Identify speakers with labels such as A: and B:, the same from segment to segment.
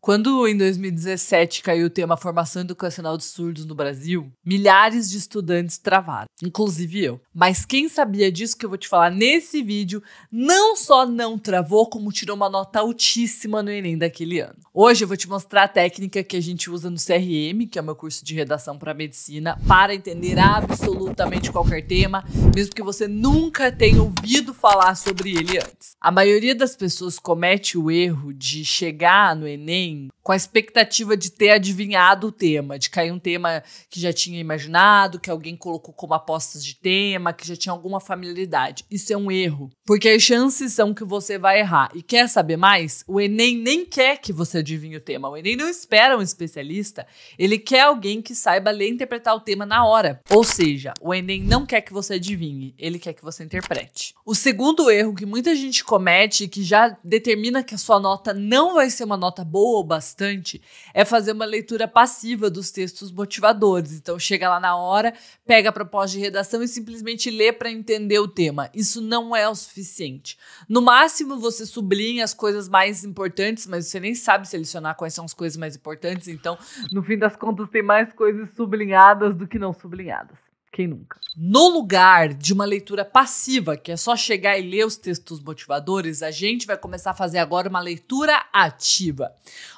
A: Quando em 2017 caiu o tema Formação Educacional de Surdos no Brasil, milhares de estudantes travaram, inclusive eu. Mas quem sabia disso que eu vou te falar nesse vídeo, não só não travou, como tirou uma nota altíssima no Enem daquele ano. Hoje eu vou te mostrar a técnica que a gente usa no CRM, que é o meu curso de redação para medicina, para entender absolutamente qualquer tema, mesmo que você nunca tenha ouvido falar sobre ele antes. A maioria das pessoas comete o erro de chegar no Enem com a expectativa de ter adivinhado o tema, de cair um tema que já tinha imaginado, que alguém colocou como apostas de tema, que já tinha alguma familiaridade. Isso é um erro, porque as chances são que você vai errar. E quer saber mais? O Enem nem quer que você adivinhe o tema. O Enem não espera um especialista, ele quer alguém que saiba ler e interpretar o tema na hora. Ou seja, o Enem não quer que você adivinhe, ele quer que você interprete. O segundo erro que muita gente comete, que já determina que a sua nota não vai ser uma nota boa ou bastante, é fazer uma leitura passiva dos textos motivadores. Então chega lá na hora, pega a proposta de redação e simplesmente lê para entender o tema. Isso não é o suficiente. No máximo você sublinha as coisas mais importantes, mas você nem sabe selecionar quais são as coisas mais importantes, então no fim das contas tem mais coisas sublinhadas do que não sublinhadas. Quem nunca? No lugar de uma leitura passiva, que é só chegar e ler os textos motivadores, a gente vai começar a fazer agora uma leitura ativa.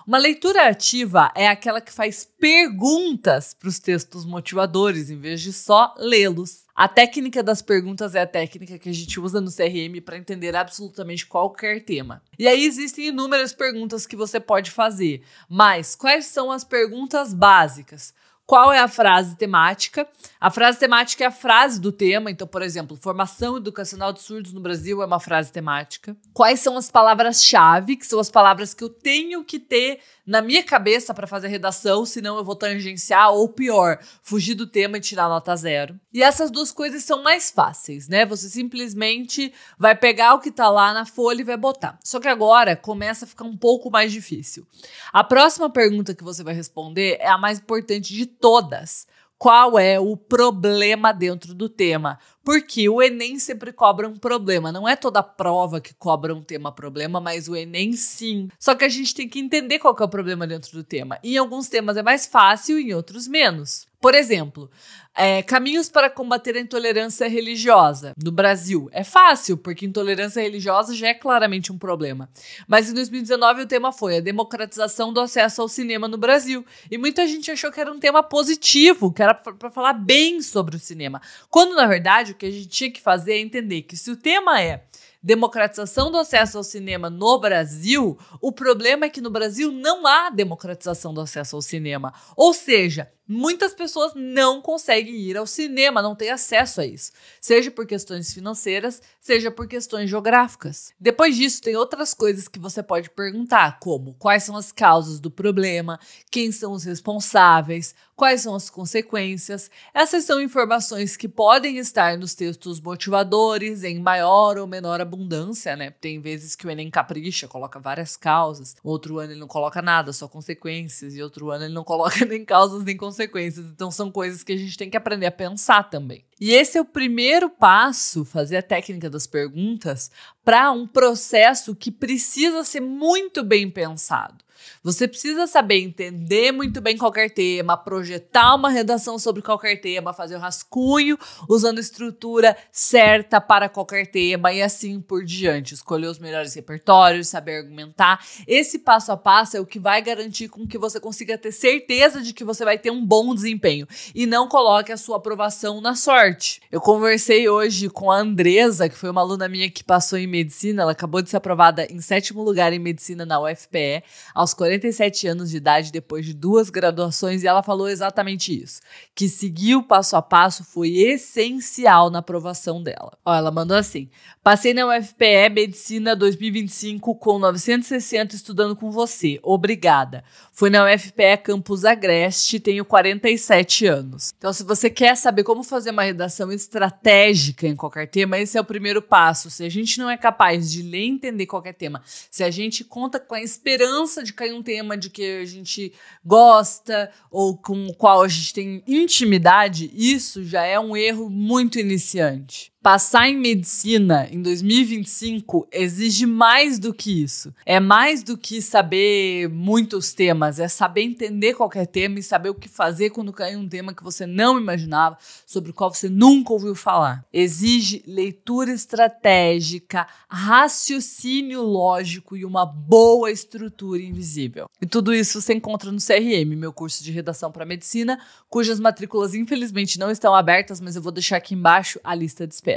A: Uma leitura ativa é aquela que faz perguntas para os textos motivadores, em vez de só lê-los. A técnica das perguntas é a técnica que a gente usa no CRM para entender absolutamente qualquer tema. E aí existem inúmeras perguntas que você pode fazer, mas quais são as perguntas básicas? Qual é a frase temática? A frase temática é a frase do tema. Então, por exemplo, Formação Educacional de Surdos no Brasil é uma frase temática. Quais são as palavras-chave, que são as palavras que eu tenho que ter na minha cabeça para fazer a redação, senão eu vou tangenciar ou pior, fugir do tema e tirar nota 0. E essas duas coisas são mais fáceis, né? Você simplesmente vai pegar o que tá lá na folha e vai botar. Só que agora começa a ficar um pouco mais difícil. A próxima pergunta que você vai responder é a mais importante de todas. Qual é o problema dentro do tema? Porque o Enem sempre cobra um problema. Não é toda prova que cobra um tema-problema, mas o Enem sim. Só que a gente tem que entender qual que é o problema dentro do tema. Em alguns temas é mais fácil, em outros menos. Por exemplo, caminhos para combater a intolerância religiosa no Brasil. É fácil, porque intolerância religiosa já é claramente um problema. Mas em 2019 o tema foi a democratização do acesso ao cinema no Brasil. E muita gente achou que era um tema positivo, que era para falar bem sobre o cinema. Quando, na verdade, o que a gente tinha que fazer é entender que se o tema é democratização do acesso ao cinema no Brasil, o problema é que no Brasil não há democratização do acesso ao cinema. Ou seja, muitas pessoas não conseguem ir ao cinema, não têm acesso a isso. Seja por questões financeiras, seja por questões geográficas. Depois disso, tem outras coisas que você pode perguntar, como quais são as causas do problema, quem são os responsáveis, quais são as consequências. Essas são informações que podem estar nos textos motivadores em maior ou menor abundância, né? Tem vezes que o Enem capricha, coloca várias causas. Outro ano ele não coloca nada, só consequências. E outro ano ele não coloca nem causas nem consequências. Então são coisas que a gente tem que aprender a pensar também. E esse é o primeiro passo, fazer a técnica das perguntas, para um processo que precisa ser muito bem pensado. Você precisa saber entender muito bem qualquer tema, projetar uma redação sobre qualquer tema, fazer o rascunho usando a estrutura certa para qualquer tema e assim por diante. Escolher os melhores repertórios, saber argumentar. Esse passo a passo é o que vai garantir com que você consiga ter certeza de que você vai ter um bom desempenho e não coloque a sua aprovação na sorte. Eu conversei hoje com a Andresa, que foi uma aluna minha que passou em medicina. Ela acabou de ser aprovada em 7º lugar em medicina na UFPE, aos 47 anos de idade, depois de 2 graduações, e ela falou exatamente isso, que seguir o passo a passo foi essencial na aprovação dela. Ó, ela mandou assim: passei na UFPE Medicina 2025 com 960 estudando com você, obrigada. Fui na UFPE Campus Agreste, tenho 47 anos. Então, se você quer saber como fazer uma redação estratégica em qualquer tema, esse é o primeiro passo. Se a gente não é capaz de ler e entender qualquer tema, se a gente conta com a esperança de cair um tema de que a gente gosta ou com o qual a gente tem intimidade, isso já é um erro muito iniciante. Passar em medicina em 2025 exige mais do que isso. É mais do que saber muitos temas, é saber entender qualquer tema e saber o que fazer quando cair um tema que você não imaginava, sobre o qual você nunca ouviu falar. Exige leitura estratégica, raciocínio lógico e uma boa estrutura invisível. E tudo isso você encontra no CRM, meu curso de redação para medicina, cujas matrículas infelizmente não estão abertas, mas eu vou deixar aqui embaixo a lista de espera.